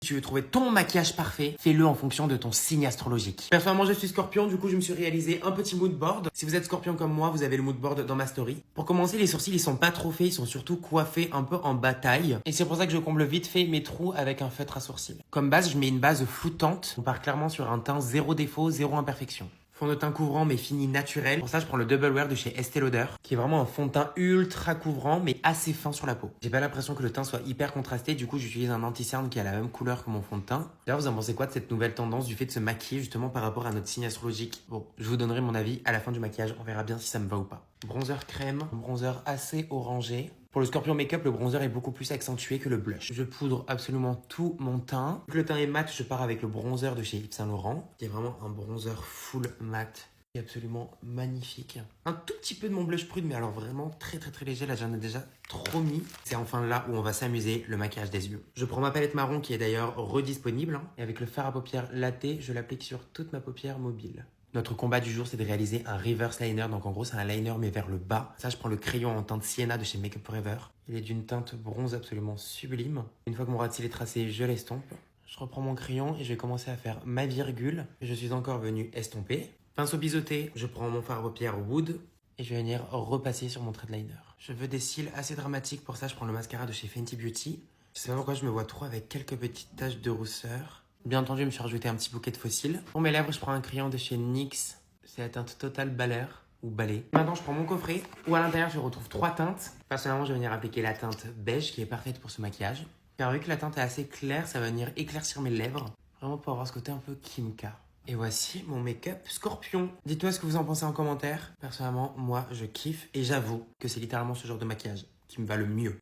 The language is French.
tu veux trouver ton maquillage parfait, fais-le en fonction de ton signe astrologique. Personnellement, je suis Scorpion, du coup, je me suis réalisé un petit mood board. Si vous êtes Scorpion comme moi, vous avez le mood board dans ma story. Pour commencer, les sourcils, ils sont pas trop faits, ils sont surtout coiffés un peu en bataille. Et c'est pour ça que je comble vite fait mes trous avec un feutre à sourcils. Comme base, je mets une base floutante. On part clairement sur un teint zéro défaut, zéro imperfection. Fond de teint couvrant mais fini naturel. Pour ça, je prends le Double Wear de chez Estée Lauder, qui est vraiment un fond de teint ultra couvrant mais assez fin sur la peau. J'ai pas l'impression que le teint soit hyper contrasté, du coup j'utilise un anti-cerne qui a la même couleur que mon fond de teint. D'ailleurs, vous en pensez quoi de cette nouvelle tendance du fait de se maquiller justement par rapport à notre signe astrologique? Bon, je vous donnerai mon avis à la fin du maquillage, on verra bien si ça me va ou pas. Bronzer crème, un bronzer assez orangé. Pour le Scorpion Makeup, le bronzer est beaucoup plus accentué que le blush. Je poudre absolument tout mon teint. Vu que le teint est mat, je pars avec le bronzer de chez Yves Saint Laurent, qui est vraiment un bronzer full mat. Absolument magnifique. Un tout petit peu de mon blush prude, mais alors vraiment très léger. Là, j'en ai déjà trop mis. C'est enfin là où on va s'amuser, le maquillage des yeux. Je prends ma palette marron qui est d'ailleurs redisponible. Et avec le fard à paupières latte, je l'applique sur toute ma paupière mobile. Notre combat du jour, c'est de réaliser un reverse liner. Donc en gros, c'est un liner mais vers le bas. Ça, je prends le crayon en teinte Sienna de chez Make Up Forever. Il est d'une teinte bronze absolument sublime. Une fois que mon ras de cils est tracé, je l'estompe. Je reprends mon crayon et je vais commencer à faire ma virgule. Je suis encore venu estomper. Pinceau biseauté, je prends mon fard à paupières Wood et je vais venir repasser sur mon trait de liner. Je veux des cils assez dramatiques, pour ça je prends le mascara de chez Fenty Beauty. Je sais pas pourquoi je me vois trop avec quelques petites taches de rousseur. Bien entendu, je me suis rajouté un petit bouquet de fossiles. Pour mes lèvres, je prends un crayon de chez NYX. C'est la teinte Total Baler ou Ballet. Maintenant, je prends mon coffret où à l'intérieur, je retrouve 3 teintes. Personnellement, je vais venir appliquer la teinte beige qui est parfaite pour ce maquillage. Car vu que la teinte est assez claire, ça va venir éclaircir mes lèvres. Vraiment pour avoir ce côté un peu Kim K. Et voici mon make-up Scorpion. Dites-moi ce que vous en pensez en commentaire. Personnellement, moi, je kiffe et j'avoue que c'est littéralement ce genre de maquillage qui me va le mieux.